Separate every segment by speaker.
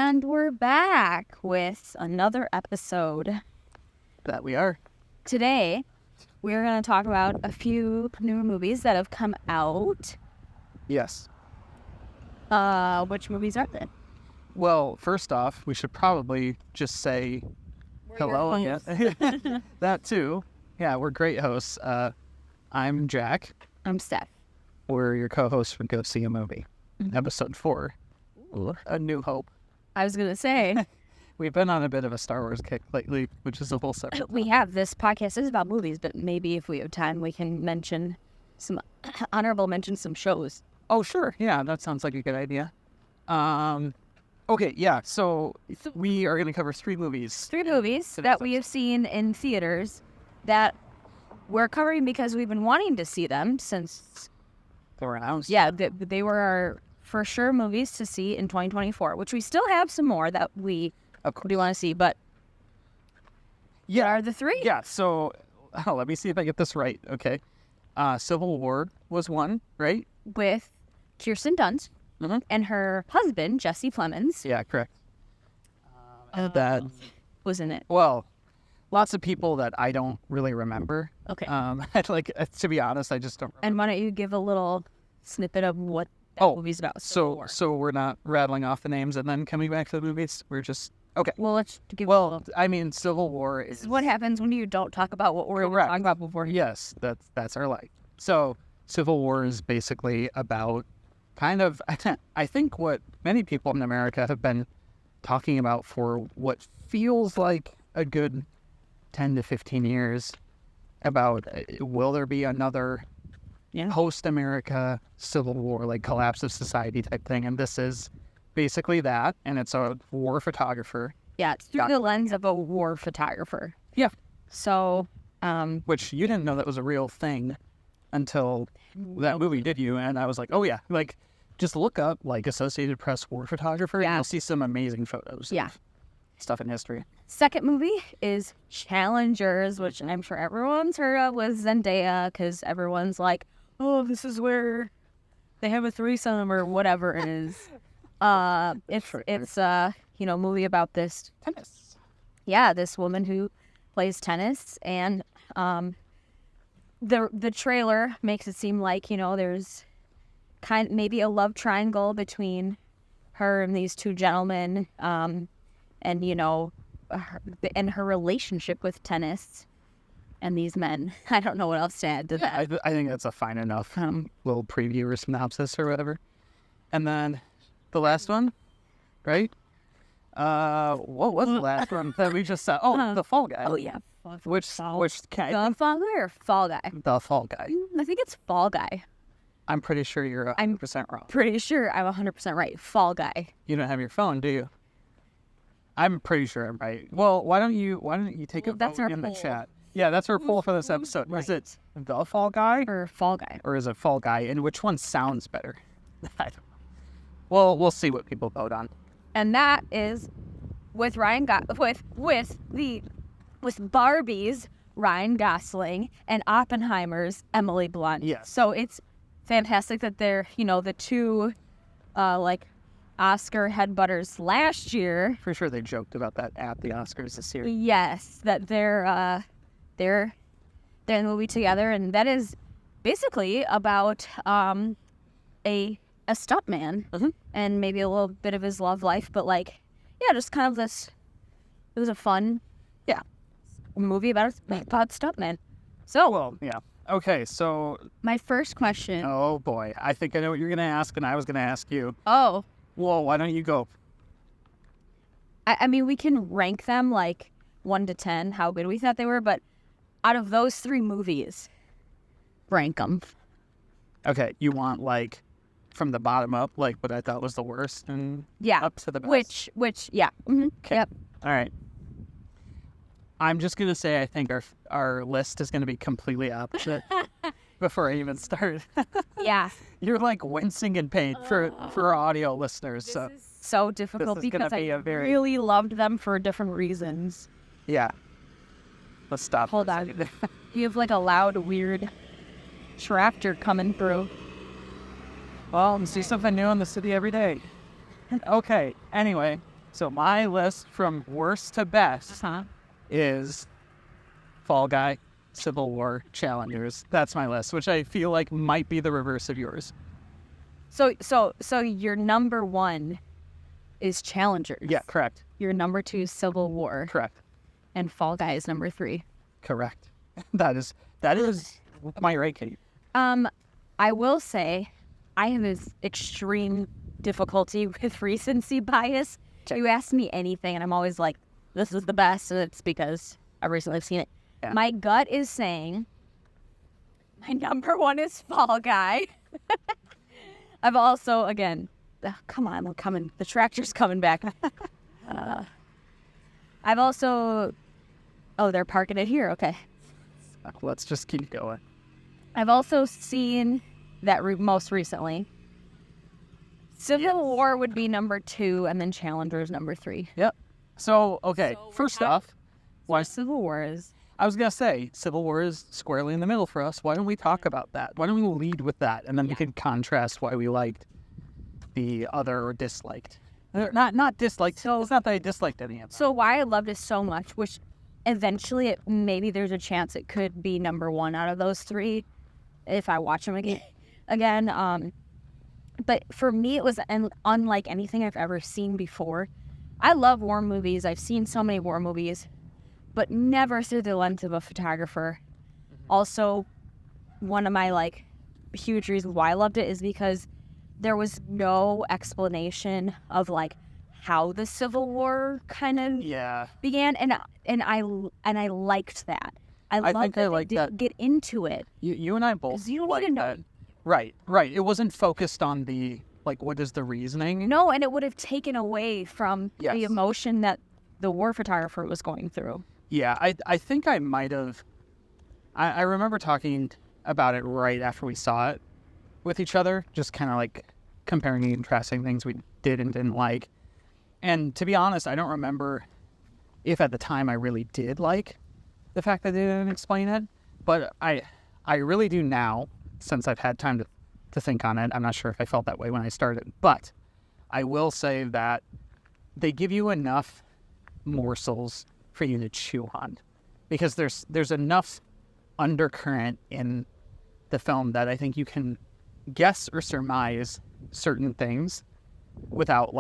Speaker 1: And we're back with another episode.
Speaker 2: That we are.
Speaker 1: Today, we're going to talk about a few new movies that have come out.
Speaker 2: Yes.
Speaker 1: Which movies are they?
Speaker 2: Well, first off, we should probably just say hello again. That too. Yeah, we're great hosts. I'm Jack.
Speaker 1: I'm Steph.
Speaker 2: We're your co-hosts for Go See a Movie. Episode 4. Ooh, A New Hope.
Speaker 1: I was going to say.
Speaker 2: We've been on a bit of a Star Wars kick lately, which is a whole separate.
Speaker 1: We have. This podcast is about movies, but maybe if we have time, we can mention some some shows.
Speaker 2: Oh, sure. Yeah, that sounds like a good idea. Okay, yeah. So we are going to cover 3 movies. 3 movies
Speaker 1: that we have seen in theaters that we're covering because we've been wanting to see them since
Speaker 2: they were announced.
Speaker 1: Yeah, they were our for sure movies to see in 2024, which we still have some more that we do want to see, but yeah, are the 3?
Speaker 2: Yeah, so let me see if I get this right, okay? Civil War was one, right?
Speaker 1: With Kirsten Dunst and her husband, Jesse Plemons.
Speaker 2: Yeah, correct. That
Speaker 1: was in it.
Speaker 2: Well, lots of people that I don't really remember.
Speaker 1: Okay.
Speaker 2: To be honest, I just don't remember.
Speaker 1: And why don't you give a little snippet of what that movie's about?
Speaker 2: So we're not rattling off the names and then coming back to the movies? We're just... Okay.
Speaker 1: Well, let's give.
Speaker 2: I mean, Civil War is...
Speaker 1: This is what happens when you don't talk about what we're talking about before.
Speaker 2: Yes, that's our life. So, Civil War is basically about kind of, I think what many people in America have been talking about for what feels like a good 10 to 15 years about will there be another post-America Civil War, like collapse of society type thing, and this is basically that, and it's a war photographer.
Speaker 1: Yeah, it's through the lens of a war photographer.
Speaker 2: Yeah.
Speaker 1: So,
Speaker 2: which you didn't know that was a real thing until that movie, did you? And I was like, oh yeah, like just look up like Associated Press war photographer and you'll see some amazing photos.
Speaker 1: Yeah.
Speaker 2: Stuff in history.
Speaker 1: Second movie is Challengers, which I'm sure everyone's heard of with Zendaya, because everyone's like, oh, this is where they have a threesome or whatever it is. It's movie about this
Speaker 2: tennis.
Speaker 1: Yeah, this woman who plays tennis, and the trailer makes it seem like there's maybe a love triangle between her and these 2 gentlemen, and her relationship with tennis and these men. I don't know what else to add to that.
Speaker 2: I think that's a fine enough little preview or synopsis or whatever. And then the last one, right? What was the last one that we just saw? Oh, The Fall Guy.
Speaker 1: Oh, yeah.
Speaker 2: Which
Speaker 1: The Fall Guy or Fall Guy?
Speaker 2: The Fall Guy.
Speaker 1: I think it's Fall Guy.
Speaker 2: I'm pretty sure you're 100% wrong.
Speaker 1: Pretty sure I'm 100% right. Fall Guy.
Speaker 2: You don't have your phone, do you? I'm pretty sure I'm right. Well, why don't you take a vote in the chat? Yeah, that's our poll for this episode. Right. Is it The Fall Guy
Speaker 1: or Fall Guy?
Speaker 2: Or is it Fall Guy? And which one sounds better? I don't know. Well, we'll see what people vote on.
Speaker 1: And that is with with Barbie's Ryan Gosling and Oppenheimer's Emily Blunt.
Speaker 2: Yes.
Speaker 1: So it's fantastic that they're, the 2 Oscar headbutters last year.
Speaker 2: For sure they joked about that at the Oscars this year.
Speaker 1: Yes, that they're in the movie together, and that is basically about a stuntman and maybe a little bit of his love life, but just kind of this. It was a fun, movie about stuntman. So,
Speaker 2: well, yeah. Okay, so
Speaker 1: my first question.
Speaker 2: Oh boy, I think I know what you're gonna ask, and I was gonna ask you.
Speaker 1: Oh.
Speaker 2: Well, why don't you go?
Speaker 1: I mean, we can rank them 1 to 10, how good we thought they were, but out of those 3 movies, rank them.
Speaker 2: Okay, you want from the bottom up, what I thought was the worst, and up to the best.
Speaker 1: Which, yeah. Mm-hmm.
Speaker 2: Okay.
Speaker 1: Yep.
Speaker 2: All right. I'm just gonna say I think our list is gonna be completely opposite before I even start.
Speaker 1: Yeah.
Speaker 2: You're wincing in pain for our audio listeners.
Speaker 1: This is so difficult because I really loved them for different reasons.
Speaker 2: Yeah. Let's stop.
Speaker 1: Hold on. You have a loud, weird tractor coming through.
Speaker 2: Well, see something new in the city every day. Okay, anyway, So my list from worst to best is Fall Guy, Civil War, Challengers. That's my list, which I feel like might be the reverse of yours.
Speaker 1: So your number one is Challengers.
Speaker 2: Yeah, correct.
Speaker 1: Your number two is Civil War.
Speaker 2: Correct.
Speaker 1: And Fall Guy is number three.
Speaker 2: Correct. That is my ranking.
Speaker 1: I will say I have this extreme difficulty with recency bias. You ask me anything and I'm always like, this is the best, and it's because I recently have seen it.
Speaker 2: Yeah.
Speaker 1: My gut is saying my number one is Fall Guy. I've also, again, come on, we're coming. The tractor's coming back. I've also, they're parking it here. Okay.
Speaker 2: Let's just keep going.
Speaker 1: I've also seen that most recently. Civil War would be number two, and then Challengers number three.
Speaker 2: Yep. So, okay, first off, why
Speaker 1: Civil War is?
Speaker 2: I was going to say, Civil War is squarely in the middle for us. Why don't we talk about that? Why don't we lead with that? And then we can contrast why we liked the other or disliked. Not disliked. So it's not that I disliked any of them.
Speaker 1: So why I loved it so much, which eventually maybe there's a chance it could be number one out of those three if I watch them again. But for me, it was unlike anything I've ever seen before. I love war movies. I've seen so many war movies, but never through the lens of a photographer. Also, one of my huge reasons why I loved it is because there was no explanation of how the Civil War kind of began, and I liked that. I loved that they didn't get into it.
Speaker 2: You and I both
Speaker 1: you don't
Speaker 2: like
Speaker 1: need to know.
Speaker 2: that. Right. It wasn't focused on the what is the reasoning?
Speaker 1: No, and it would have taken away from the emotion that the war photographer was going through.
Speaker 2: Yeah, I think I might have. I remember talking about it right after we saw it with each other, just kind of comparing and contrasting things we did and didn't like. And to be honest, I don't remember if at the time I really did like the fact that they didn't explain it, but I really do now, since I've had time to think on it. I'm not sure if I felt that way when I started, but I will say that they give you enough morsels for you to chew on, because there's enough undercurrent in the film that I think you can guess or surmise certain things without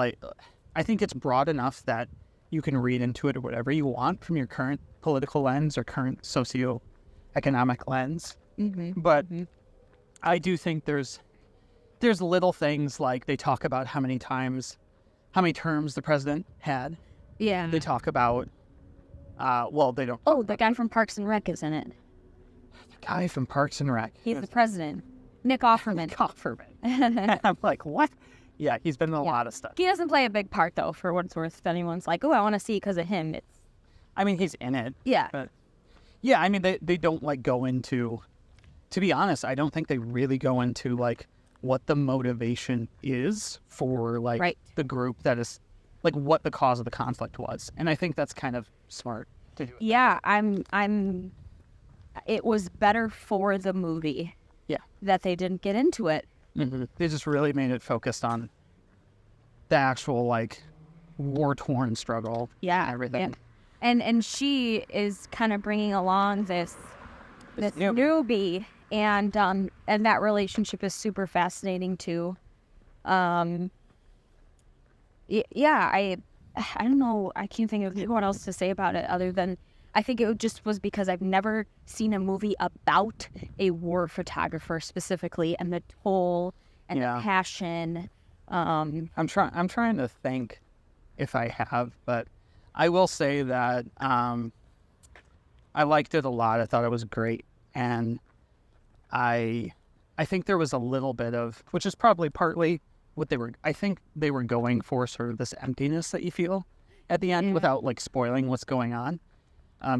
Speaker 2: I think it's broad enough that you can read into it or whatever you want from your current political lens or current socioeconomic lens.
Speaker 1: Mm-hmm.
Speaker 2: But I do think there's little things like they talk about how many terms the president had.
Speaker 1: Yeah.
Speaker 2: They talk about, they don't.
Speaker 1: Oh, the guy from Parks and Rec is in it.
Speaker 2: The guy from Parks and Rec.
Speaker 1: He's the president. Nick Offerman.
Speaker 2: And I'm like, what? Yeah, he's been in a lot of stuff.
Speaker 1: He doesn't play a big part, though, for what it's worth. If anyone's like, oh, I want to see because of him, it's...
Speaker 2: I mean, he's in it.
Speaker 1: Yeah.
Speaker 2: But yeah, I mean, they don't go into... To be honest, I don't think they really go into what the motivation is for the group that is what the cause of the conflict was. And I think that's kind of smart to do.
Speaker 1: Yeah, it was better for the movie.
Speaker 2: Yeah.
Speaker 1: That they didn't get into it.
Speaker 2: Mm-hmm. They just really made it focused on the actual war-torn struggle.
Speaker 1: Yeah.
Speaker 2: And everything.
Speaker 1: And she is kind of bringing along this newbie. And that relationship is super fascinating too. I don't know. I can't think of what else to say about it other than I think it just was because I've never seen a movie about a war photographer specifically and the toll and the passion.
Speaker 2: I'm trying to think if I have, but I will say that I liked it a lot. I thought it was great, and I think there was a little bit of, which is probably partly what I think they were going for, sort of this emptiness that you feel at the end without spoiling what's going on,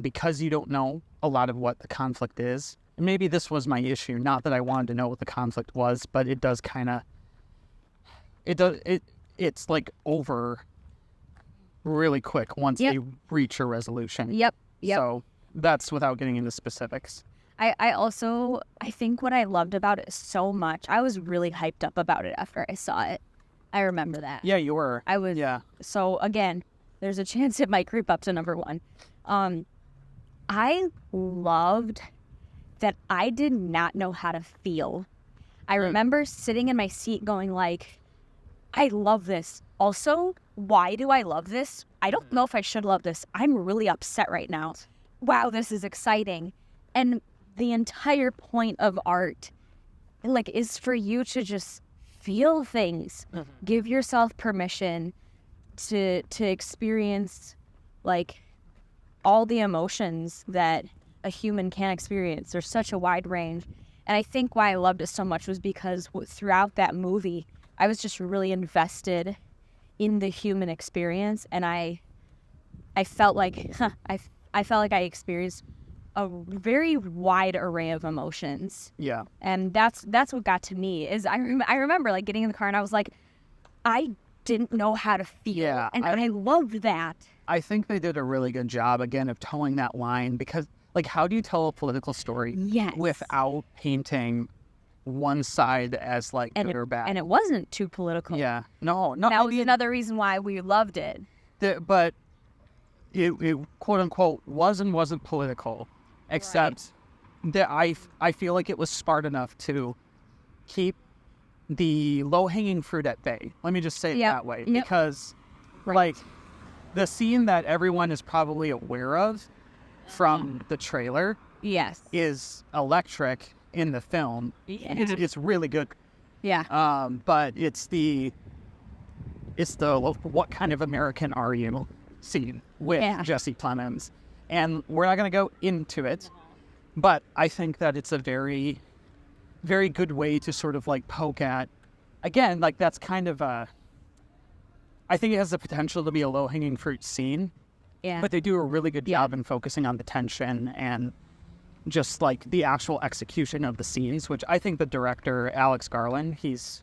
Speaker 2: because you don't know a lot of what the conflict is. And maybe this was my issue, not that I wanted to know what the conflict was, but it does kind of, it's over really quick once they reach a resolution.
Speaker 1: Yep.
Speaker 2: So that's without getting into specifics.
Speaker 1: I think what I loved about it so much, I was really hyped up about it after I saw it. I remember that.
Speaker 2: Yeah, you were.
Speaker 1: I was.
Speaker 2: Yeah.
Speaker 1: So again, there's a chance it might creep up to number 1. I loved that I did not know how to feel. I remember sitting in my seat going like, I love this. Also, why do I love this? I don't know if I should love this. I'm really upset right now. Wow, this is exciting. And the entire point of art, like, is for you to just feel things. Give yourself permission to experience, like, all the emotions that a human can experience. There's such a wide range. And I think why I loved it so much was because throughout that movie, I was just really invested in the human experience, and I felt like I felt like I experienced a very wide array of emotions.
Speaker 2: Yeah.
Speaker 1: And that's what got to me. Is I remember like getting in the car and I was like, I didn't know how to feel.
Speaker 2: Yeah,
Speaker 1: and I loved that.
Speaker 2: I think they did a really good job, again, of towing that line, because, like, how do you tell a political story
Speaker 1: Yes.
Speaker 2: without painting one side as, like, good or bad?
Speaker 1: And it wasn't too political.
Speaker 2: Yeah. No.
Speaker 1: That was another reason why we loved it.
Speaker 2: But it quote-unquote was and wasn't political, except that I feel like it was smart enough to keep the low-hanging fruit at bay. Let me just say it that way.
Speaker 1: Yep.
Speaker 2: Because, like, the scene that everyone is probably aware of from the trailer
Speaker 1: Yes.
Speaker 2: is electric in the film.
Speaker 1: Yeah.
Speaker 2: It's really good.
Speaker 1: Yeah.
Speaker 2: But it's the what kind of American are you scene with Jesse Plemons. And we're not going to go into it, but I think that it's a very, very good way to sort of like poke at, again, like that's kind of I think it has the potential to be a low-hanging fruit scene.
Speaker 1: Yeah.
Speaker 2: But they do a really good job in focusing on the tension and just like the actual execution of the scenes, which I think the director, Alex Garland, he's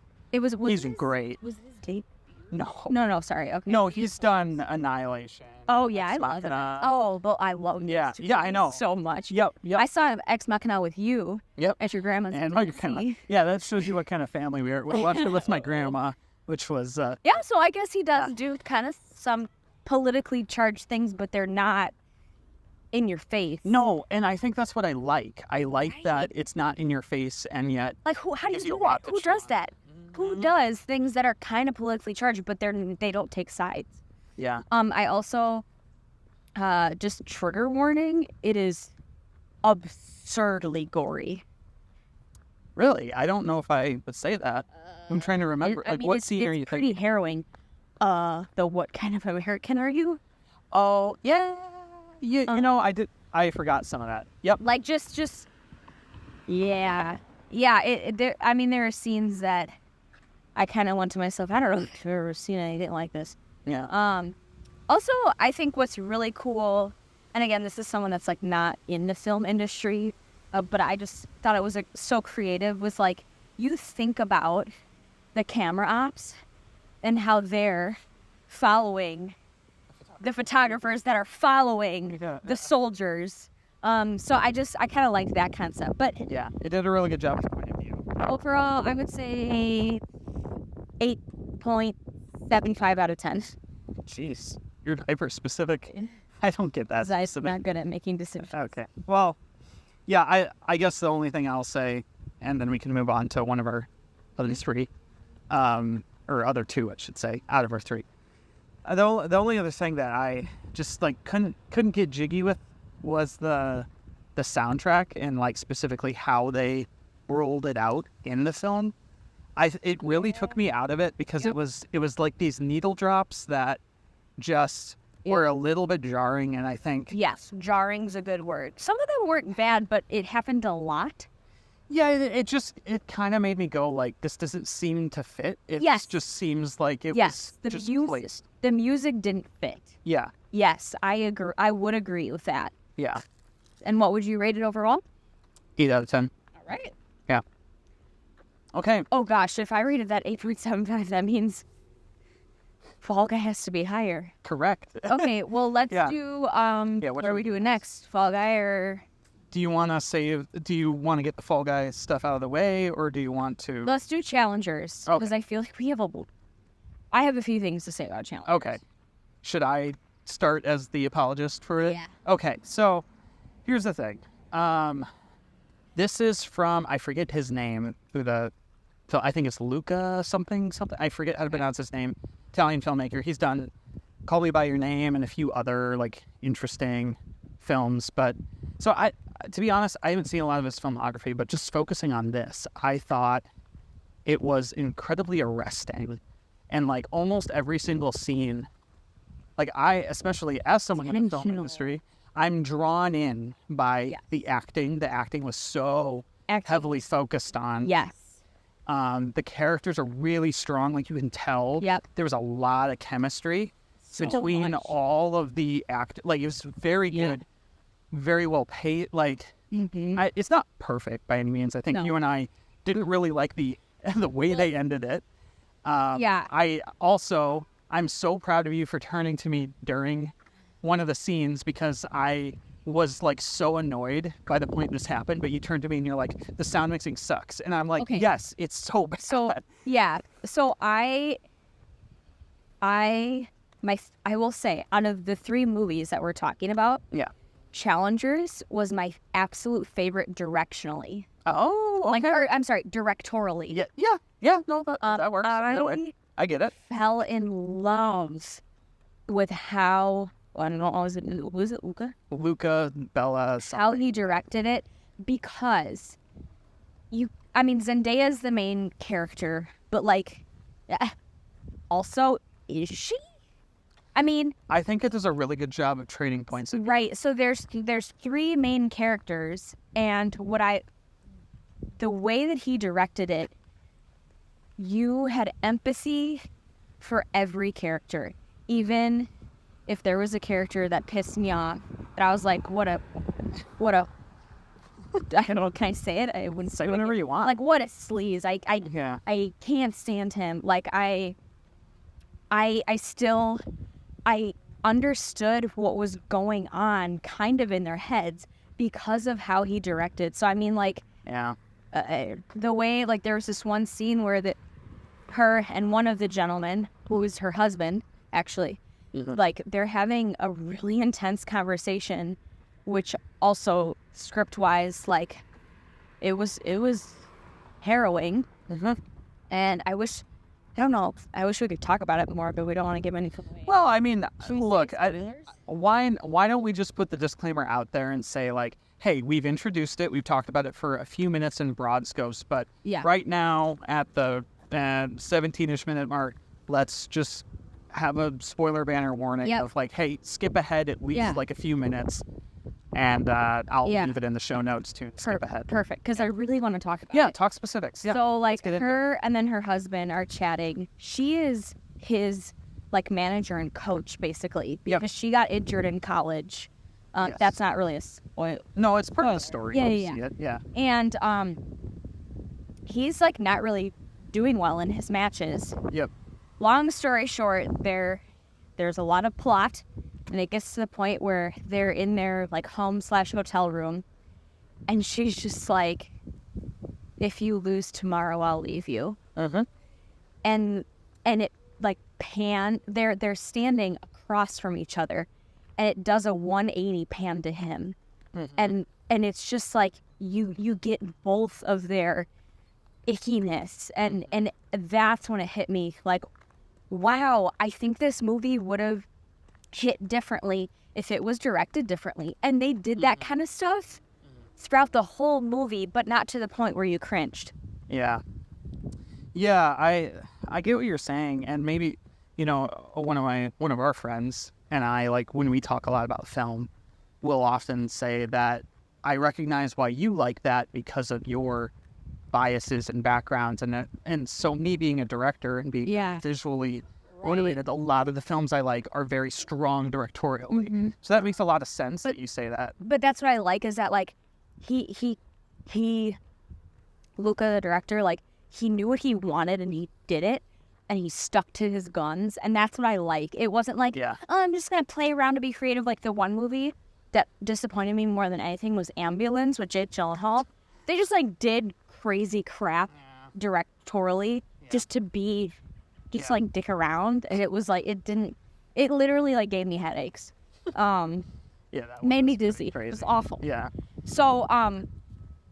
Speaker 2: great.
Speaker 1: Was his date?
Speaker 2: No,
Speaker 1: Sorry. Okay.
Speaker 2: No, he's done Annihilation.
Speaker 1: Oh yeah, I love it. Oh, well, I love
Speaker 2: Yeah, I know
Speaker 1: so much.
Speaker 2: Yep.
Speaker 1: I saw Ex Machina with you.
Speaker 2: Yep.
Speaker 1: At your grandma's.
Speaker 2: And my grandma. Yeah, that shows you what kind of family we are. We watched it with my grandma, which was.
Speaker 1: Yeah, so I guess he does do kind of some politically charged things, but they're not in your face.
Speaker 2: No, and I think that's what I like. I like that it's not in your face, and yet.
Speaker 1: Like, how do you do that? Who does that? Who does things that are kind of politically charged, but they don't take sides?
Speaker 2: Yeah.
Speaker 1: I also, just trigger warning, it is absurdly gory.
Speaker 2: Really? I don't know if I would say that. I'm trying to remember. What scene are you thinking?
Speaker 1: It's pretty harrowing. What kind of American are you?
Speaker 2: Oh, yeah. You know, I forgot some of that. Yep.
Speaker 1: Like, just, yeah. Yeah, there are scenes that I kind of went to myself, I don't know if I've ever seen anything like this.
Speaker 2: Yeah.
Speaker 1: Also, I think what's really cool, and again, this is someone that's like not in the film industry, but I just thought it was so creative, was like, you think about the camera ops and how they're following the photographers that are following the soldiers. So I kind of liked that concept. But
Speaker 2: yeah, it did a really good job with the point of view.
Speaker 1: Overall, I would say 8.75 out of 10.
Speaker 2: Jeez, you're hyper specific. I don't get that specific.
Speaker 1: I'm not good at making decisions.
Speaker 2: Okay. Well, yeah, I guess the only thing I'll say, and then we can move on to one of our other three, or other two, I should say, out of our three. The only other thing that I just like couldn't get jiggy with was the soundtrack, and like specifically how they rolled it out in the film. It really took me out of it because it was like these needle drops that just were a little bit jarring, and I think
Speaker 1: yes, jarring's a good word. Some of them weren't bad, but it happened a lot.
Speaker 2: Yeah, it kind of made me go like, this doesn't seem to fit. It just seems like it was just placed.
Speaker 1: The music didn't fit.
Speaker 2: Yeah.
Speaker 1: Yes, I agree. I would agree with that.
Speaker 2: Yeah.
Speaker 1: And what would you rate it overall?
Speaker 2: 8 out of 10.
Speaker 1: All right.
Speaker 2: Yeah. Okay.
Speaker 1: Oh gosh, if I rated that 8.75, that means Fall Guy has to be higher.
Speaker 2: Correct.
Speaker 1: Okay, well let's do what are we doing next? Fall Guy or
Speaker 2: do you want to get the Fall Guy stuff out of the way, or do you want to?
Speaker 1: Let's do challengers, because I feel like we have I have a few things to say about challengers.
Speaker 2: Okay. Should I start as the apologist for it?
Speaker 1: Yeah.
Speaker 2: Okay, so here's the thing. This is from, I forget his name, so I think it's Luca something. I forget how to pronounce his name. Italian filmmaker. He's done Call Me By Your Name and a few other, like, interesting films. But, so to be honest, I haven't seen a lot of his filmography, but just focusing on this, I thought it was incredibly arresting. And, like, almost every single scene, like, especially as someone in the film industry, I'm drawn in by the acting. The acting was so heavily focused on.
Speaker 1: Yes.
Speaker 2: The characters are really strong, like you can tell.
Speaker 1: Yep.
Speaker 2: There was a lot of chemistry between all of the like, it was very good, very well paid. Like, it's not perfect by any means. I think you and I didn't really like the way they ended it. I'm so proud of you for turning to me during one of the scenes, because I was, like, so annoyed by the point this happened, but you turned to me and you're like, the sound mixing sucks. And I'm like, yes, it's so bad.
Speaker 1: So, So I will say, out of the 3 movies that we're talking about, Challengers was my absolute favorite directionally.
Speaker 2: Oh, okay.
Speaker 1: I'm sorry, directorially.
Speaker 2: Yeah, no, that works. I get it.
Speaker 1: Fell in love with how, I don't know, was it Luca?
Speaker 2: Luca, Bella, something.
Speaker 1: How he directed it, because Zendaya's the main character, but, like, also, is she? I mean,
Speaker 2: I think it does a really good job of trading points.
Speaker 1: Right. So there's 3 main characters, and the way that he directed it, you had empathy for every character. Even if there was a character that pissed me off, that I was like, what a I don't know, can I say it? I wouldn't
Speaker 2: say whatever you want.
Speaker 1: Like, what a sleaze. I can't stand him. Like, I understood what was going on kind of in their heads because of how he directed. So, I mean, like, the way, like, there was this one scene where her and one of the gentlemen, who was her husband, actually, like, they're having a really intense conversation, which also script-wise, like, it was harrowing. And I wish we could talk about it more, but we don't want to give anything away.
Speaker 2: Well, I mean, look, why don't we just put the disclaimer out there and say, like, hey, we've introduced it, we've talked about it for a few minutes in broad scopes, but right now at the 17-ish minute mark, let's just have a spoiler banner warning of, like, hey, skip ahead at least like a few minutes, and I'll leave it in the show notes to skip ahead.
Speaker 1: Perfect, because I really want to talk about it.
Speaker 2: Talk specifics. Yeah.
Speaker 1: So, like, her and then her husband are chatting. She is his, like, manager and coach, basically, because she got injured in college. That's not really a spoiler.
Speaker 2: No, it's part of the story. Yeah.
Speaker 1: And he's, like, not really doing well in his matches. Long story short, there's a lot of plot, and it gets to the point where they're in their, like, home/hotel room, and she's just like, if you lose tomorrow, I'll leave you. And it, like, they're standing across from each other, and it does a 180 pan to him. And it's just like, you get both of their ickiness, and that's when it hit me, like, wow, I think this movie would have hit differently if it was directed differently. And they did that kind of stuff throughout the whole movie, but not to the point where you cringed.
Speaker 2: Yeah, I get what you're saying, and maybe, you know, one of our friends and I, like, when we talk a lot about film, will often say that I recognize why you like that because of your biases and backgrounds, and so me being a director and being visually motivated, a lot of the films I like are very strong directorially. So that makes a lot of sense that you say that.
Speaker 1: But that's what I like, is that, like, he Luca, the director, like, he knew what he wanted and he did it, and he stuck to his guns, and that's what I like. It wasn't like, oh, I'm just gonna play around to be creative. Like, the one movie that disappointed me more than anything was Ambulance with Jake Gyllenhaal. They just, like, did crazy crap directorially just to be just like dick around, and it was like it literally like gave me headaches.
Speaker 2: That
Speaker 1: made me
Speaker 2: was pretty
Speaker 1: dizzy.
Speaker 2: crazy.
Speaker 1: It was awful.
Speaker 2: Yeah.
Speaker 1: So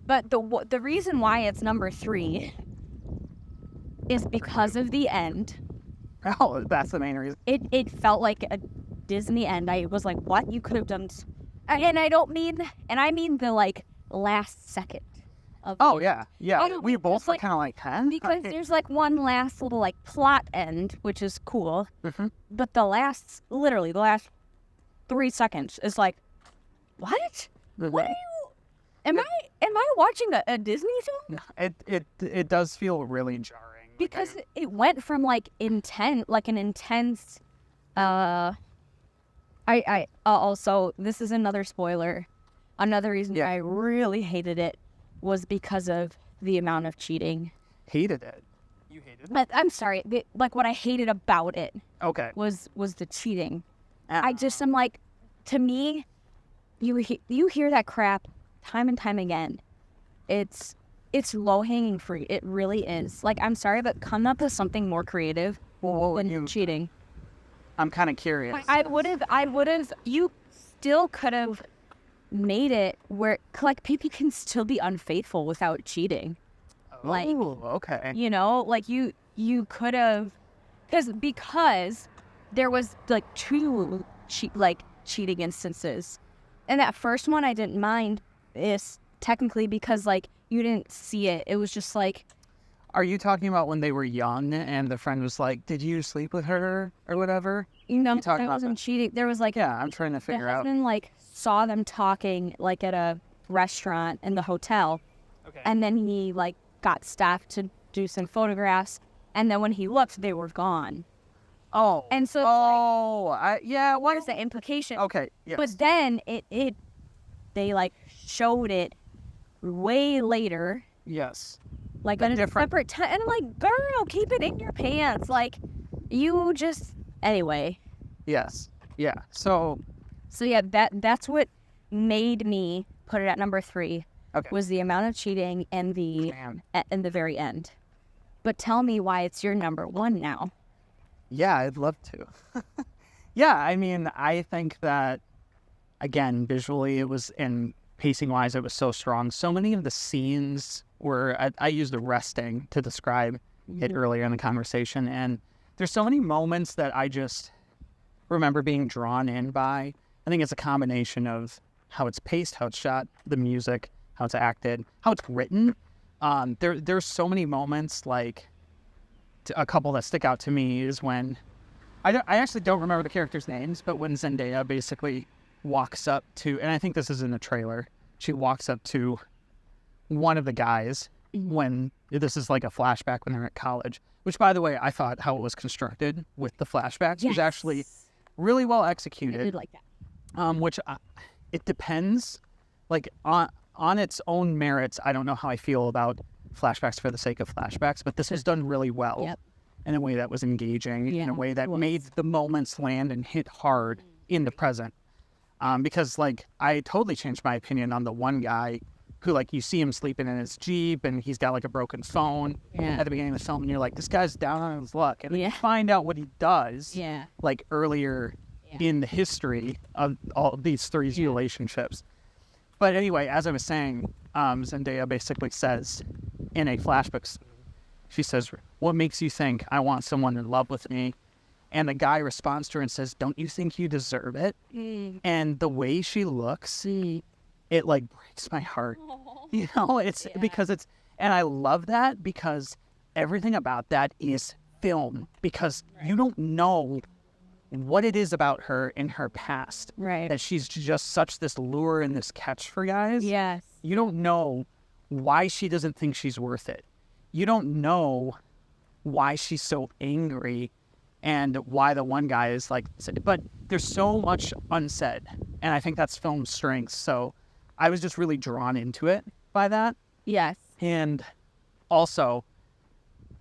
Speaker 1: but the reason why it's number 3 is because of the end.
Speaker 2: Oh, that's the main reason.
Speaker 1: It felt like a Disney end. I was like, what? You could have done, and I mean the like last second of.
Speaker 2: Oh yeah.
Speaker 1: no,
Speaker 2: We both were
Speaker 1: like,
Speaker 2: kind of like, huh?
Speaker 1: because there's like one last little like plot end, which is cool.
Speaker 2: Mm-hmm.
Speaker 1: But literally the last 3 seconds is like, what? What are you? Am I watching a Disney film?
Speaker 2: It does feel really jarring.
Speaker 1: Because it went from like an intense. I also, this is another spoiler. Another reason I really hated it was because of the amount of cheating.
Speaker 2: Hated it. You hated it?
Speaker 1: But I'm sorry. Like what I hated about it.
Speaker 2: Okay.
Speaker 1: Was the cheating. I'm like, to me, you hear that crap time and time again. It's low-hanging fruit. It really is. Like, I'm sorry, but come up with something more creative than cheating.
Speaker 2: I'm kind of curious.
Speaker 1: I would have, you still could have made it where, like, people can still be unfaithful without cheating. Like,
Speaker 2: okay.
Speaker 1: You know, like, you could have, because there was, like, 2 cheating instances. And that first one I didn't mind is technically because, like, you didn't see it. It was just like...
Speaker 2: Are you talking about when they were young and the friend was like, did you sleep with her or whatever?
Speaker 1: That wasn't cheating. There was like...
Speaker 2: Yeah, I'm trying to figure out.
Speaker 1: The husband, like, saw them talking, like, at a restaurant in the hotel. Okay. And then he, like, got Steph to do some photographs. And then when he looked, they were gone.
Speaker 2: Oh.
Speaker 1: And so... what is the implication?
Speaker 2: Okay, yes.
Speaker 1: But then they, like, showed it way later.
Speaker 2: Yes.
Speaker 1: Like at a separate time. And I'm like, girl, keep it in your pants. Like, you just... Anyway.
Speaker 2: Yes. Yeah. So
Speaker 1: yeah, that's what made me put it at number 3.
Speaker 2: Okay.
Speaker 1: Was the amount of cheating and the very end. But tell me why it's your number 1 now.
Speaker 2: Yeah, I'd love to. Yeah, I mean, I think that, again, visually it was, and pacing-wise, it was so strong. So many of the scenes were, I used arresting to describe it earlier in the conversation, and there's so many moments that I just remember being drawn in by. I think it's a combination of how it's paced, how it's shot, the music, how it's acted, how it's written. There's so many moments, like, a couple that stick out to me is when, I actually don't remember the characters' names, but when Zendaya basically walks up to, and I think this is in the trailer, she walks up to one of the guys when, this is like a flashback when they're at college, which, by the way, I thought how it was constructed with the flashbacks was actually really well executed.
Speaker 1: I did like that.
Speaker 2: Which, it depends, like, on its own merits. I don't know how I feel about flashbacks for the sake of flashbacks, but this was done really well in a way that was engaging, in a way that made the moments land and hit hard in the present. Because, like, I totally changed my opinion on the one guy who, like, you see him sleeping in his Jeep and he's got, like, a broken phone at the beginning of the film, and you're like, this guy's down on his luck. And then you find out what he does, like, earlier in the history of all of these 3 relationships. But anyway, as I was saying, Zendaya basically says in a flashback, she says, what makes you think I want someone in love with me? And the guy responds to her and says, don't you think you deserve it? And the way she looks, it, like, breaks my heart. You know, it's because it's, and I love that because everything about that is film, because you don't know what it is about her in her past. That she's just such this lure and this catch for guys. You don't know why she doesn't think she's worth it. You don't know why she's so angry and why the one guy is like, but there's so much unsaid. And I think that's film's strength. So I was just really drawn into it by that. And also,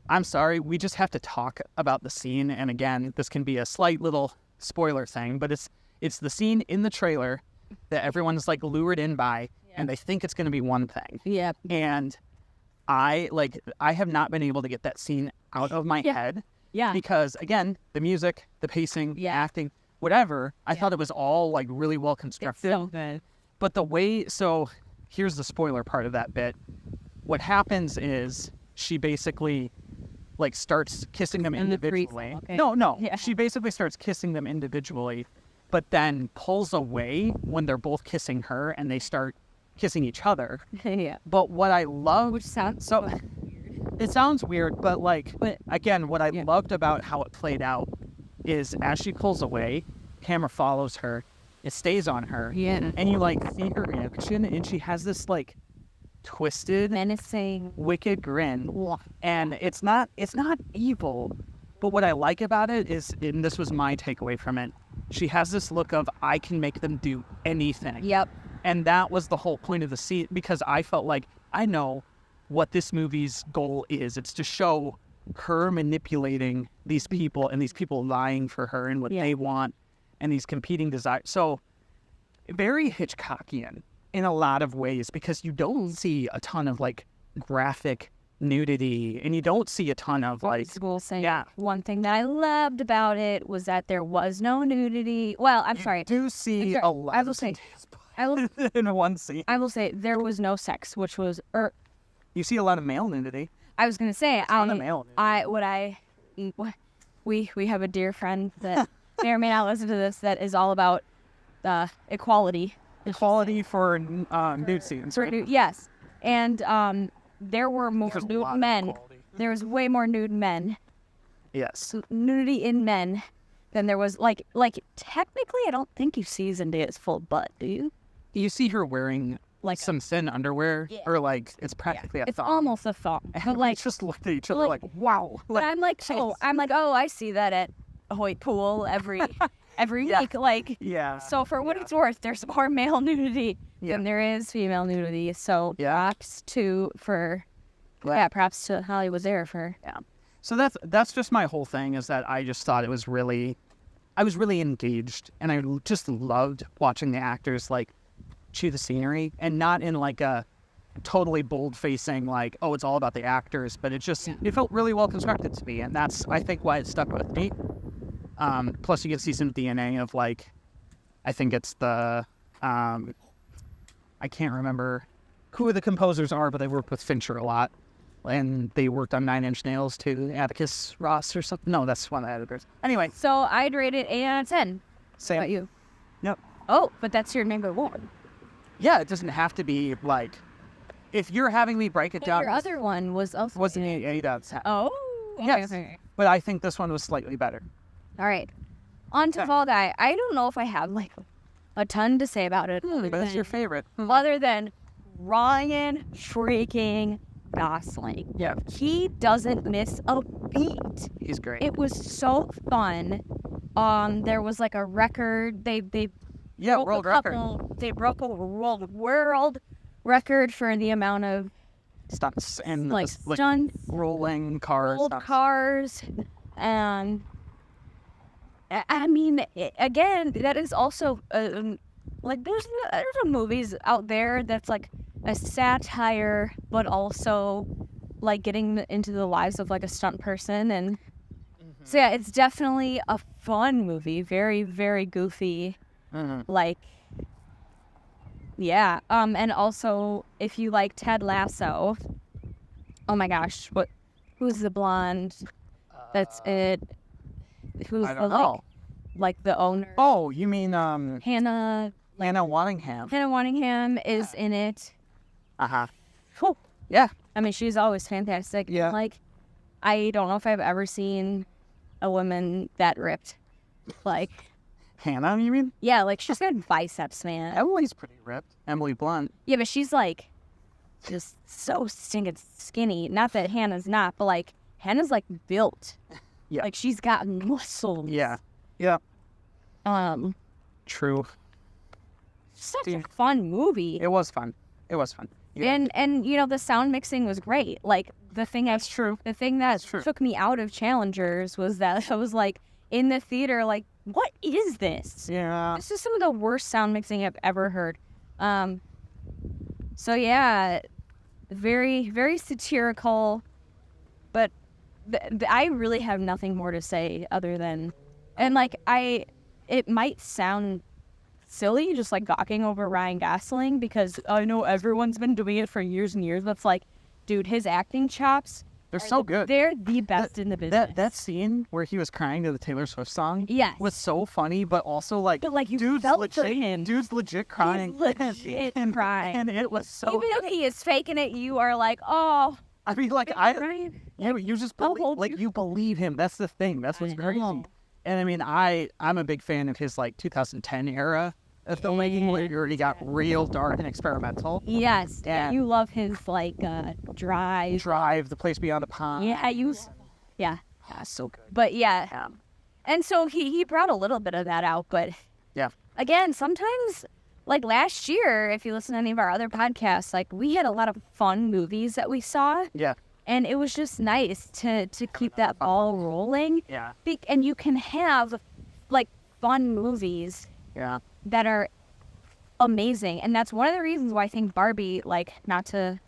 Speaker 2: I'm sorry, we just have to talk about the scene. And again, this can be a slight little spoiler thing, but it's the scene in the trailer that everyone's, like, lured in by, and they think it's going to be one thing. And I have not been able to get that scene out of my head
Speaker 1: Yeah.
Speaker 2: Because again, the music, the pacing, acting, whatever, I thought it was all like really well constructed.
Speaker 1: So good.
Speaker 2: But the way, so here's the spoiler part of that bit. What happens is she basically like starts kissing them individually.
Speaker 1: Okay.
Speaker 2: No.
Speaker 1: Yeah.
Speaker 2: She basically starts kissing them individually, but then pulls away when they're both kissing her and they start kissing each other.
Speaker 1: Yeah.
Speaker 2: But what I love,
Speaker 1: Which sounds
Speaker 2: so
Speaker 1: weird.
Speaker 2: it sounds weird, but like, again, what I loved about how it played out is as she pulls away, camera follows her, it stays on her, and you like see her reaction, and she has this like twisted,
Speaker 1: menacing,
Speaker 2: wicked grin, and it's not evil, but what I like about it is, and this was my takeaway from it, she has this look of I can make them do anything.
Speaker 1: Yep.
Speaker 2: And that was the whole point of the scene, because I felt like I know what this movie's goal is. It's to show her manipulating these people and these people lying for her and what they want and these competing desires. So very Hitchcockian in a lot of ways, because you don't see a ton of like graphic nudity and you don't see a ton of like
Speaker 1: one thing that I loved about it was that there was no nudity. Well, I'm sorry.
Speaker 2: You do see a lot.
Speaker 1: I will say
Speaker 2: in one scene.
Speaker 1: I will say there was no sex, which was
Speaker 2: you see a lot of male nudity.
Speaker 1: I was gonna say we have a dear friend that may or may not listen to this that is all about equality
Speaker 2: for nude scenes. Right?
Speaker 1: Yes, and there were more nude men. There was way more nude men.
Speaker 2: Yes,
Speaker 1: nudity in men than there was like technically. I don't think you see Zendaya's full butt, do you?
Speaker 2: You see her wearing like some thin underwear, or like it's practically a thong.
Speaker 1: It's almost a thong.
Speaker 2: But like, just looked at each other like wow.
Speaker 1: But I'm like, I see that at Hoyt Pool every week. Like, So for what it's worth, there's more male nudity than there is female nudity. So props to Hollywood there for
Speaker 2: So that's just my whole thing, is that I just thought I was really engaged, and I just loved watching the actors like chew the scenery, and not in like a totally bold facing like, oh, it's all about the actors, but it just it felt really well constructed to me, and that's I think why it stuck with me. Plus you can see some DNA of like, I think it's the I can't remember who the composers are, but they worked with Fincher a lot, and they worked on 9 Inch Nails too. Atticus Ross or something. No, that's one of the editors. Anyway,
Speaker 1: so I'd rate it 8 out of 10.
Speaker 2: Same.
Speaker 1: How about you?
Speaker 2: Yep.
Speaker 1: Oh, but that's your number one.
Speaker 2: Yeah, it doesn't have to be like, if you're having me break it down.
Speaker 1: Your other one was also
Speaker 2: wasn't 8 out of 10.
Speaker 1: Oh, okay,
Speaker 2: yes.
Speaker 1: Okay.
Speaker 2: But I think this one was slightly better.
Speaker 1: All right. On to Fall Guy. I don't know if I have like a ton to say about it.
Speaker 2: But it's your favorite.
Speaker 1: Other than Ryan freaking Gosling.
Speaker 2: Yeah.
Speaker 1: He doesn't miss a beat.
Speaker 2: He's great.
Speaker 1: It was so fun. There was like a record. They
Speaker 2: world record.
Speaker 1: They broke a world record for the amount of
Speaker 2: stunts and
Speaker 1: like stunts,
Speaker 2: rolling cars,
Speaker 1: cars, and I mean, again, that is also like there's some movies out there that's like a satire, but also like getting into the lives of like a stunt person, and so yeah, it's definitely a fun movie, very very goofy. Like, and also if you like Ted Lasso, oh my gosh, who's the blonde that's it? Who's
Speaker 2: I don't know.
Speaker 1: Like the owner?
Speaker 2: Oh, you mean
Speaker 1: Hannah
Speaker 2: Waddingham.
Speaker 1: Hannah Waddingham is in it.
Speaker 2: Cool. Yeah.
Speaker 1: I mean, she's always fantastic.
Speaker 2: Yeah.
Speaker 1: Like, I don't know if I've ever seen a woman that ripped. Like,
Speaker 2: Hannah, you mean?
Speaker 1: Yeah, like she's got biceps, man.
Speaker 2: Emily's pretty ripped. Emily Blunt.
Speaker 1: Yeah, but she's like just so stinking skinny. Not that Hannah's not, but like Hannah's like built.
Speaker 2: Yeah.
Speaker 1: Like she's got muscles.
Speaker 2: Yeah. True.
Speaker 1: Such a fun movie.
Speaker 2: It was fun. Yeah.
Speaker 1: And you know, the sound mixing was great. Like the thing The thing that took me out of Challengers was that I was like in the theater, like, what is this?
Speaker 2: Yeah.
Speaker 1: This is some of the worst sound mixing I've ever heard. So yeah, very, very satirical, but I really have nothing more to say other than, and like it might sound silly just like gawking over Ryan Gosling because I know everyone's been doing it for years and years, but it's like, dude, his acting chops,
Speaker 2: they're so good.
Speaker 1: They're the best in the business.
Speaker 2: That scene where he was crying to the Taylor Swift song,
Speaker 1: yes,
Speaker 2: was so funny, but also like,
Speaker 1: you
Speaker 2: dude's
Speaker 1: felt
Speaker 2: legit,
Speaker 1: for him.
Speaker 2: Dude's legit crying.
Speaker 1: He's legit crying,
Speaker 2: and it was so.
Speaker 1: Even if he is faking it, you are like, oh.
Speaker 2: I mean, like you just believe, like you believe him. That's the thing. That's what's crazy. And I mean, I'm a big fan of his like 2010 era of filmmaking where he already got real dark and experimental.
Speaker 1: Yes, and you love his like Drive,
Speaker 2: The Place Beyond the Pond.
Speaker 1: Yeah,
Speaker 2: so good.
Speaker 1: But yeah. And so he brought a little bit of that out, but
Speaker 2: yeah,
Speaker 1: again, sometimes like last year, if you listen to any of our other podcasts, like we had a lot of fun movies that we saw.
Speaker 2: Yeah.
Speaker 1: And it was just nice to keep that ball rolling.
Speaker 2: Yeah.
Speaker 1: And you can have like fun movies.
Speaker 2: Yeah.
Speaker 1: That are amazing. And that's one of the reasons why I think Barbie, like, not to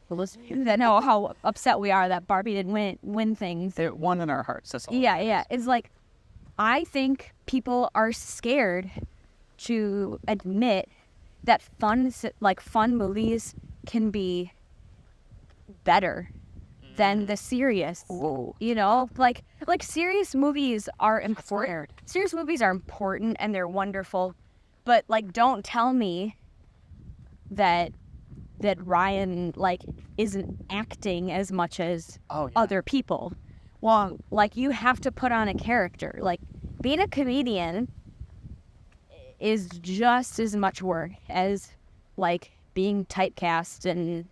Speaker 1: that know how upset we are that Barbie didn't win things.
Speaker 2: It won in our hearts. That's all.
Speaker 1: Yeah. It's like, I think people are scared to admit that fun movies can be better than the serious.
Speaker 2: Whoa.
Speaker 1: You know, like serious movies are important. Serious movies are important and they're wonderful, but like, don't tell me that Ryan like isn't acting as much as other people. Well, like you have to put on a character. Like being a comedian is just as much work as like being typecast in,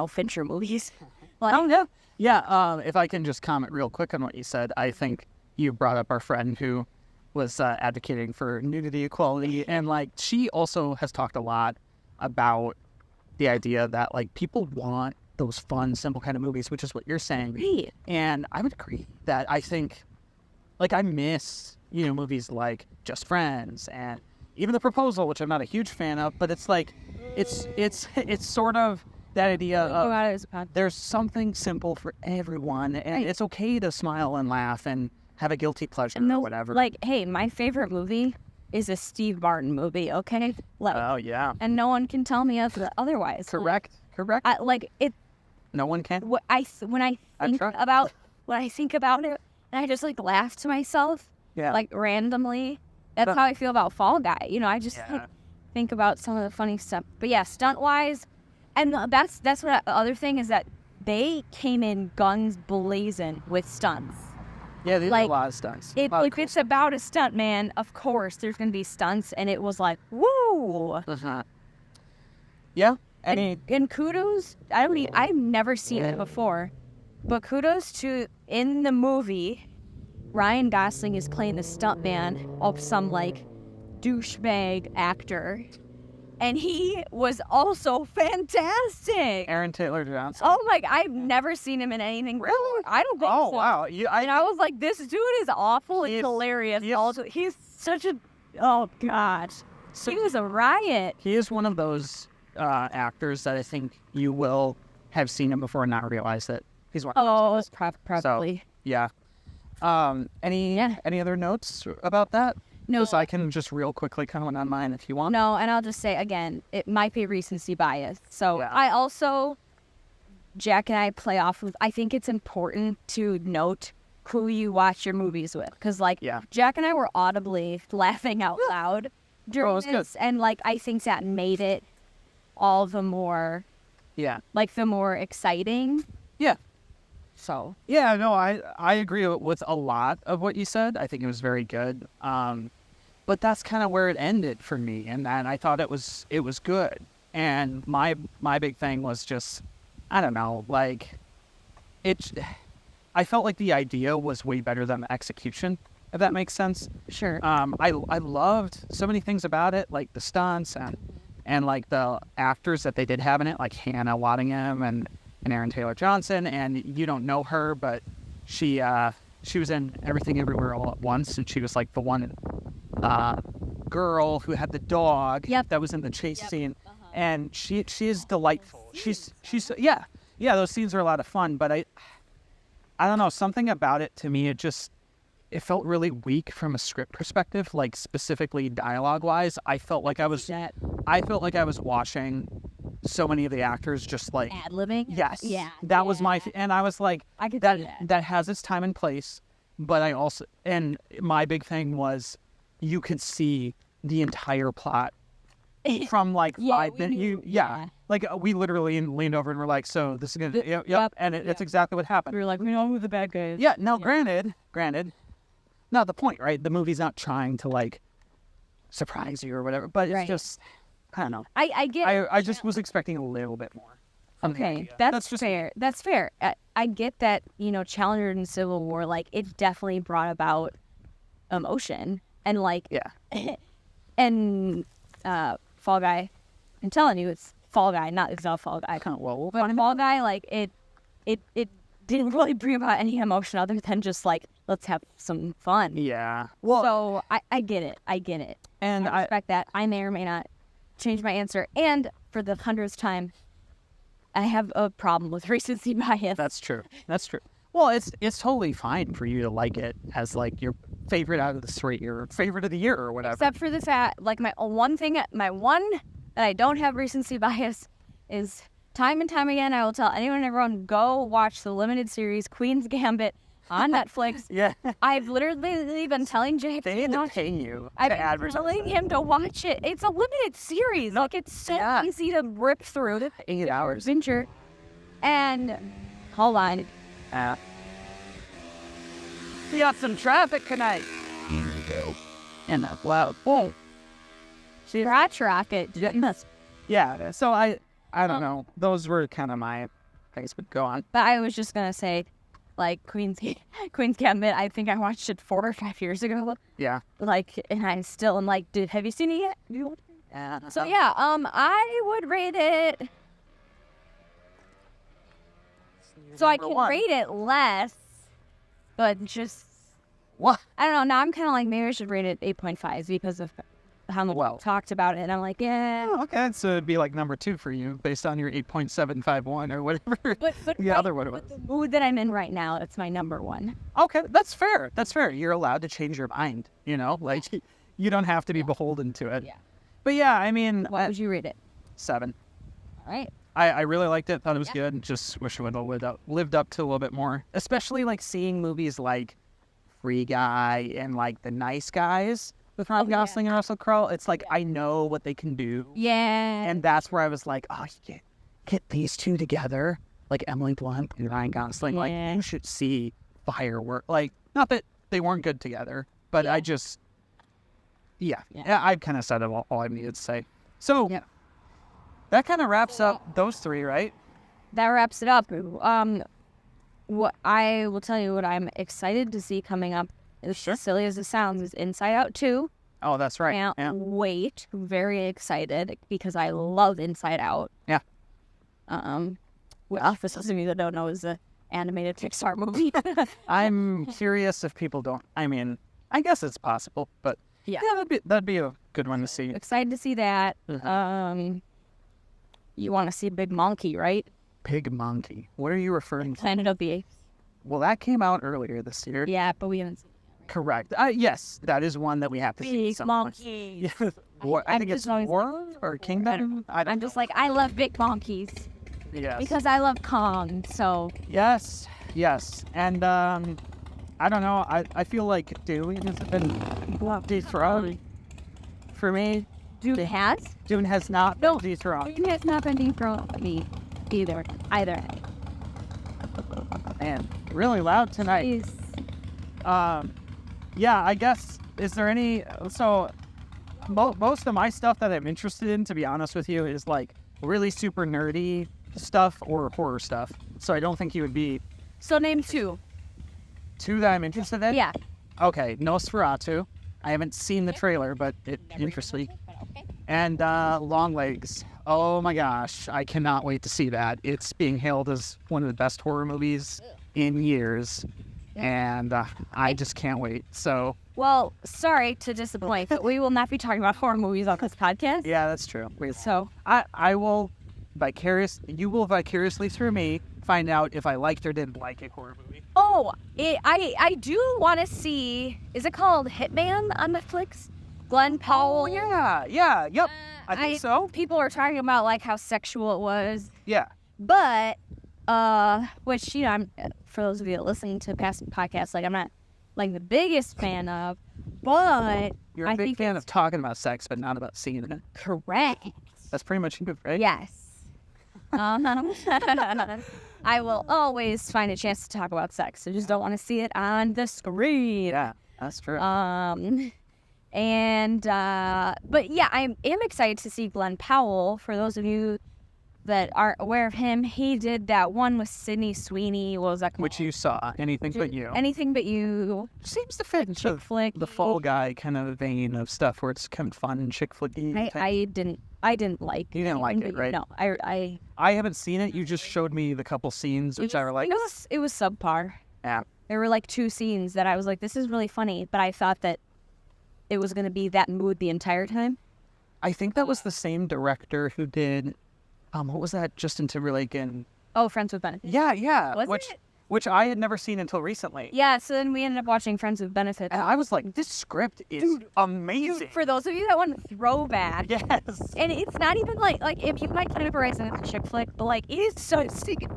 Speaker 1: Fincher movies. Like,
Speaker 2: yeah. If I can just comment real quick on what you said, I think you brought up our friend who was advocating for nudity equality, and like she also has talked a lot about the idea that like people want those fun, simple kind of movies, which is what you're saying.
Speaker 1: Right.
Speaker 2: And I would agree that I think, like, I miss movies like Just Friends and even The Proposal, which I'm not a huge fan of, but it's like it's sort of that idea of there's something simple for everyone, and it's okay to smile and laugh and have a guilty pleasure or whatever.
Speaker 1: Like, hey, my favorite movie is a Steve Martin movie, okay? Like,
Speaker 2: oh, yeah.
Speaker 1: And no one can tell me otherwise.
Speaker 2: Correct. No one can?
Speaker 1: When I think about it, and I just, like, laugh to myself, like, randomly. That's how I feel about Fall Guy. I just think about some of the funny stuff. But, yeah, stunt-wise, and that's what the other thing is that they came in guns blazing with stunts.
Speaker 2: Yeah, they did a lot of stunts.
Speaker 1: If it's about a stunt, man, of course there's going to be stunts, and it was like, woo!
Speaker 2: Yeah.
Speaker 1: And kudos, I've never seen it before, but kudos to, in the movie, Ryan Gosling is playing the stuntman of some, like, douchebag actor. And he was also fantastic.
Speaker 2: Aaron Taylor Johnson.
Speaker 1: Oh my! I've never seen him in anything.
Speaker 2: Really?
Speaker 1: I don't think so.
Speaker 2: Oh wow!
Speaker 1: And I was like, this dude is awful. He's hilarious. He's such a. Oh gosh. So he was a riot.
Speaker 2: He is one of those actors that I think you will have seen him before and not realize that he's one.
Speaker 1: Oh, probably.
Speaker 2: So, yeah. Any other notes about that?
Speaker 1: No.
Speaker 2: So I can just real quickly comment on mine if you want.
Speaker 1: No, and I'll just say again, it might be recency bias. So I also, Jack and I play off of, I think it's important to note who you watch your movies with. Because, like, Jack and I were audibly laughing out loud during this. Good. And, like, I think that made it all the more, like, the more exciting.
Speaker 2: Yeah.
Speaker 1: So.
Speaker 2: Yeah, no, I agree with a lot of what you said. I think it was very good. But that's kind of where it ended for me. And I thought it was good. And my big thing was just, I don't know, like, I felt like the idea was way better than the execution, if that makes sense.
Speaker 1: Sure.
Speaker 2: I loved so many things about it, like the stunts and like the actors that they did have in it, like Hannah Waddingham and Aaron Taylor Johnson. And you don't know her, but she was in Everything Everywhere All at Once, and she was like the one girl who had the dog that was in the chase scene. And she is delightful. She's those scenes are a lot of fun, but I don't know, something about it to me, it felt really weak from a script perspective, like specifically dialogue wise. I felt like I was watching so many of the actors just like
Speaker 1: ad-libbing.
Speaker 2: Yes.
Speaker 1: Yeah.
Speaker 2: That was and I was like,
Speaker 1: I could
Speaker 2: that
Speaker 1: see that.
Speaker 2: that has its time and place, but I also, and my big thing was you could see the entire plot from like
Speaker 1: Yeah,
Speaker 2: 5
Speaker 1: we
Speaker 2: minutes.
Speaker 1: knew-
Speaker 2: Yeah. Like we literally leaned over and were like, so this is gonna, yep. And it's exactly what happened.
Speaker 1: We were like, we know who the bad guy is.
Speaker 2: Yeah. Now, granted, not the point, right? The movie's not trying to like surprise you or whatever, but it's
Speaker 1: Right.
Speaker 2: just, I don't know.
Speaker 1: I get.
Speaker 2: I just was expecting a little bit more. From the
Speaker 1: Okay,
Speaker 2: idea.
Speaker 1: that's
Speaker 2: just
Speaker 1: fair. That's fair. I get that, Challenger and Civil War, like, it definitely brought about emotion. And, like,
Speaker 2: Yeah.
Speaker 1: and Fall Guy, I'm telling you, it's Fall Guy, not it's not Fall Guy.
Speaker 2: Well,
Speaker 1: But Fall Guy, like, it didn't really bring about any emotion other than just, like, let's have some fun.
Speaker 2: yeah. Well,
Speaker 1: So, I get it.
Speaker 2: and
Speaker 1: I respect that. I may or may not change my answer. And for the 100th time, I have a problem with recency bias.
Speaker 2: That's true. Well, it's totally fine for you to like it as like your favorite out of the 3 or favorite of the year or whatever.
Speaker 1: Except for the fact, like, my one that I don't have recency bias is time and time again, I will tell anyone and everyone, go watch the limited series Queen's Gambit on Netflix.
Speaker 2: Yeah.
Speaker 1: I've literally been telling Jay
Speaker 2: They need to pay you
Speaker 1: I've
Speaker 2: to
Speaker 1: been
Speaker 2: advertise.
Speaker 1: telling him to watch it. It's a limited series. Like, it's so easy to rip through.
Speaker 2: 8 hours.
Speaker 1: Adventure. And hold on.
Speaker 2: We got some traffic tonight. And wow.
Speaker 1: Whoa. Scratch rocket.
Speaker 2: Yeah. So I don't know. Those were kind of my things, but go on.
Speaker 1: But I was just gonna say, like, Queen's Gambit, I think I watched it 4 or 5 years ago.
Speaker 2: Yeah.
Speaker 1: Like, and I still am like, have you seen it yet?
Speaker 2: Yeah.
Speaker 1: So yeah, I would rate it. So I can rate it less, but just,
Speaker 2: What?
Speaker 1: I don't know. Now I'm kind of like, maybe I should rate it 8.5 because of how much we talked about it. And I'm like, yeah.
Speaker 2: Oh, okay. So it'd be like number 2 for you based on your 8.751 or whatever.
Speaker 1: But
Speaker 2: the other one was.
Speaker 1: the mood that I'm in right now, it's my number 1.
Speaker 2: Okay, that's fair. You're allowed to change your mind, Like, you don't have to be beholden to it.
Speaker 1: Yeah.
Speaker 2: But yeah, I mean,
Speaker 1: What would you rate it?
Speaker 2: 7.
Speaker 1: All right.
Speaker 2: I really liked it. Thought it was good. Just wish it would have lived up to a little bit more. Especially, like, seeing movies like Free Guy and, like, The Nice Guys with Ryan Gosling and Russell Crowe. It's like, I know what they can do.
Speaker 1: Yeah.
Speaker 2: And that's where I was like, oh, you get these two together, like Emily Blunt and Ryan Gosling. Like, you should see firework. Like, not that they weren't good together, but I just, I kind of said all I needed to say. So that kind of wraps up those 3, right?
Speaker 1: That wraps it up. What I will tell you, what I'm excited to see coming up, as silly as it sounds, is Inside Out 2.
Speaker 2: Oh, that's right.
Speaker 1: Can't wait. Very excited because I love Inside Out.
Speaker 2: Yeah.
Speaker 1: Well, for those of you that don't know, is an animated Pixar movie.
Speaker 2: I'm curious if people don't. I mean, I guess it's possible, but that'd be a good one to see.
Speaker 1: Excited to see that. You want to see Big Monkey, right?
Speaker 2: Big Monkey. What are you referring to?
Speaker 1: Planet of the Apes.
Speaker 2: Well, that came out earlier this year.
Speaker 1: Yeah, but we haven't seen it.
Speaker 2: Correct. Yes, that is one that we have to see.
Speaker 1: Big Monkey.
Speaker 2: I think it's War or Kingdom.
Speaker 1: I'm just like, I love big monkeys.
Speaker 2: Yes.
Speaker 1: Because I love Kong, so.
Speaker 2: Yes. And I don't know. I feel like Dune has been dethroned for me.
Speaker 1: Dune has?
Speaker 2: Dune has not been dethroned.
Speaker 1: Dune has not been dethroned for me either.
Speaker 2: Man, really loud tonight.
Speaker 1: Jeez.
Speaker 2: Yeah, I guess, is there any, so most of my stuff that I'm interested in, to be honest with you, is like really super nerdy stuff or horror stuff. So I don't think you would be.
Speaker 1: So name 2.
Speaker 2: 2 that I'm interested in?
Speaker 1: Yeah.
Speaker 2: Okay, Nosferatu. I haven't seen the trailer, but it interests me. And Longlegs. Oh my gosh, I cannot wait to see that. It's being hailed as one of the best horror movies in years. And I just can't wait. So.
Speaker 1: Well, sorry to disappoint, but we will not be talking about horror movies on this podcast.
Speaker 2: Yeah, that's true.
Speaker 1: So
Speaker 2: you will vicariously through me find out if I liked or didn't like a horror movie.
Speaker 1: Oh, I do want to see. Is it called Hitman on Netflix? Glenn Powell.
Speaker 2: Oh, yeah, yep. I think so.
Speaker 1: People are talking about like how sexual it was,
Speaker 2: Yeah.
Speaker 1: but which I'm for those of you that listen to past podcasts, like I'm not like the biggest fan of, but
Speaker 2: You're a big fan of talking about sex, but not about seeing it.
Speaker 1: Correct.
Speaker 2: That's pretty much you, right?
Speaker 1: Yes. I will always find a chance to talk about sex. I just don't want to see it on the screen.
Speaker 2: Yeah, that's true.
Speaker 1: But yeah, I am excited to see Glenn Powell. For those of you that aren't aware of him, he did that one with Sydney Sweeney. What was that called?
Speaker 2: Which you saw. Anything But You.
Speaker 1: Anything But You.
Speaker 2: Seems to fit into
Speaker 1: flick.
Speaker 2: the Fall Guy kind of vein of stuff where it's kind of fun and chick flicky.
Speaker 1: I didn't like it.
Speaker 2: You didn't like it, right?
Speaker 1: No, I
Speaker 2: haven't seen it. You just showed me the couple scenes, which I were like...
Speaker 1: It was subpar.
Speaker 2: Yeah.
Speaker 1: There were like 2 scenes that I was like, this is really funny, but I thought that it was going to be that mood the entire time.
Speaker 2: I think that was the same director who did... what was that? Justin Timberlake and...
Speaker 1: Oh, Friends with Benefits.
Speaker 2: Yeah.
Speaker 1: Was it?
Speaker 2: Which I had never seen until recently.
Speaker 1: Yeah, so then we ended up watching Friends with Benefits.
Speaker 2: And I was like, this script is amazing.
Speaker 1: For those of you that want a throwback.
Speaker 2: Yes.
Speaker 1: And it's not even like if you might categorize it as a chick flick, but like it is so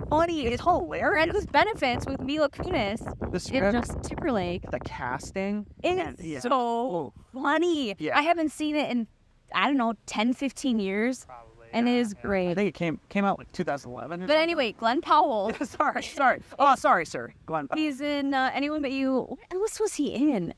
Speaker 1: funny. It's hilarious. Friends with Benefits with Mila Kunis.
Speaker 2: The script,
Speaker 1: and Justin Timberlake.
Speaker 2: the casting.
Speaker 1: It's so funny.
Speaker 2: Yeah.
Speaker 1: I haven't seen it in, I don't know, 10, 15 years.
Speaker 2: Probably.
Speaker 1: And it is great.
Speaker 2: I think it came out like 2011 or
Speaker 1: But anyway, Glenn Powell.
Speaker 2: Sorry. Oh, sorry, sir. Glenn Powell.
Speaker 1: He's in Anyone But You. What else was he in?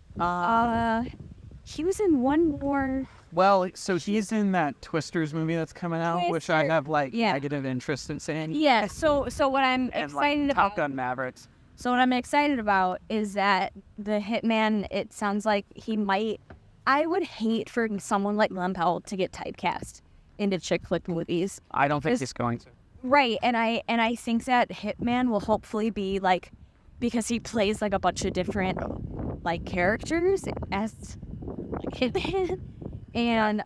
Speaker 1: He was in one more.
Speaker 2: Well, so he's in that Twisters movie that's coming out, which I have like negative interest in seeing.
Speaker 1: Yeah. So what I'm
Speaker 2: And
Speaker 1: excited
Speaker 2: like
Speaker 1: about.
Speaker 2: Top Gun Mavericks.
Speaker 1: So what I'm excited about is that the Hitman. It sounds like he might. I would hate for someone like Glenn Powell to get typecast into chick flick movies.
Speaker 2: I don't think he's going to.
Speaker 1: Right, and I think that Hitman will hopefully be like, because he plays like a bunch of different like characters as like Hitman, and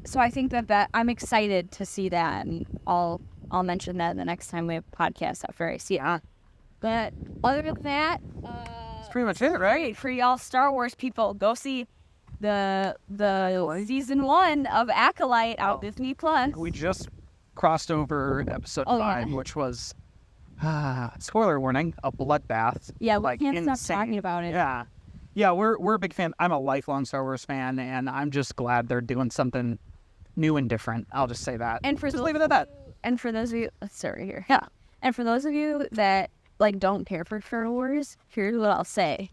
Speaker 1: so I think that I'm excited to see that, and I'll mention that the next time we have podcasts after I see it. But other than that,
Speaker 2: that's pretty much it, right?
Speaker 1: For y'all Star Wars people, go see the season 1 of Acolyte on Disney Plus.
Speaker 2: We just crossed over episode 5, which was spoiler warning, a bloodbath.
Speaker 1: Yeah, we
Speaker 2: like,
Speaker 1: can't
Speaker 2: insane.
Speaker 1: stop talking about it.
Speaker 2: Yeah, we're a big fan. I'm a lifelong Star Wars fan, and I'm just glad they're doing something new and different. I'll just say that.
Speaker 1: And
Speaker 2: just leave it at that.
Speaker 1: And for those of you, let's start right here.
Speaker 2: Yeah.
Speaker 1: And for those of you that like don't care for Star Wars, here's what I'll say.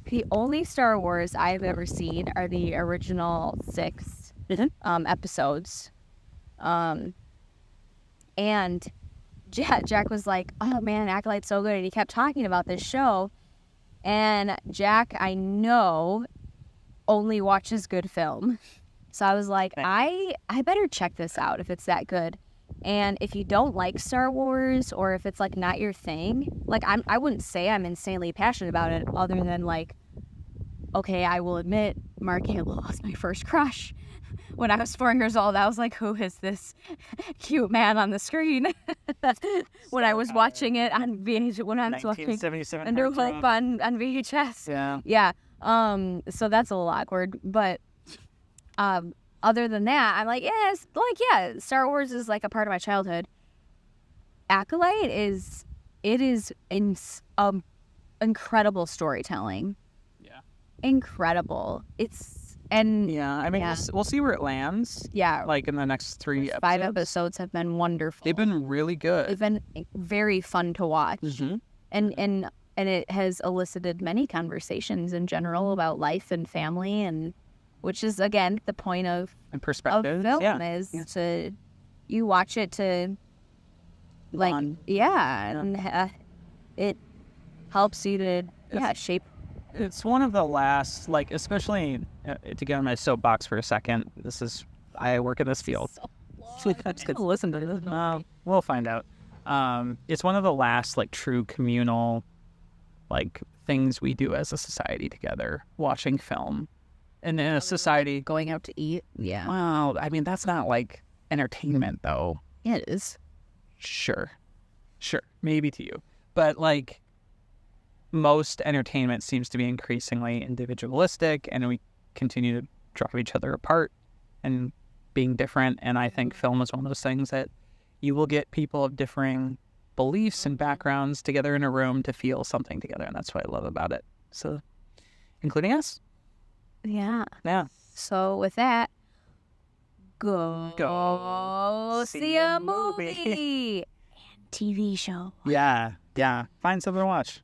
Speaker 1: The only Star Wars I've ever seen are the original 6 episodes. And Jack was like, oh man, Acolyte's so good. And he kept talking about this show. And Jack, I know, only watches good film. So I was like, I better check this out if it's that good. And if you don't like Star Wars, or if it's like not your thing, like I wouldn't say I'm insanely passionate about it, other than like, okay, I will admit Mark Hamill was my first crush. When I was 4 years old, I was like, who is this cute man on the screen? When I was watching it on VHS, when I was watching Under Hope on VHS. Yeah. So that's a little awkward, but other than that, I'm like, Star Wars is like a part of my childhood. Acolyte is incredible storytelling. Yeah. Incredible.
Speaker 2: We'll see where it lands.
Speaker 1: Yeah.
Speaker 2: Like in the next 3 episodes.
Speaker 1: 5 episodes have been wonderful.
Speaker 2: They've been really good.
Speaker 1: They've been very fun to watch.
Speaker 2: Mm-hmm.
Speaker 1: And it has elicited many conversations in general about life and family, and which is again the point of
Speaker 2: perspective
Speaker 1: film is to you watch it to like and it helps you to shape.
Speaker 2: It's one of the last, like, especially to get on my soapbox for a second. I work in this field.
Speaker 1: Listen to this.
Speaker 2: We'll find out. It's one of the last like true communal like things we do as a society together, watching film. And in a society
Speaker 1: going out to eat. Yeah.
Speaker 2: Well, I mean, that's not like entertainment though.
Speaker 1: Yeah, it is.
Speaker 2: Sure. Sure, maybe to you. But like most entertainment seems to be increasingly individualistic, and we continue to drive each other apart and being different. And I think film is one of those things that you will get people of differing beliefs and backgrounds together in a room to feel something together. And that's what I love about it. So, including us.
Speaker 1: Yeah.
Speaker 2: Yeah.
Speaker 1: So with that, go see a movie and TV show.
Speaker 2: Yeah. Find something to watch.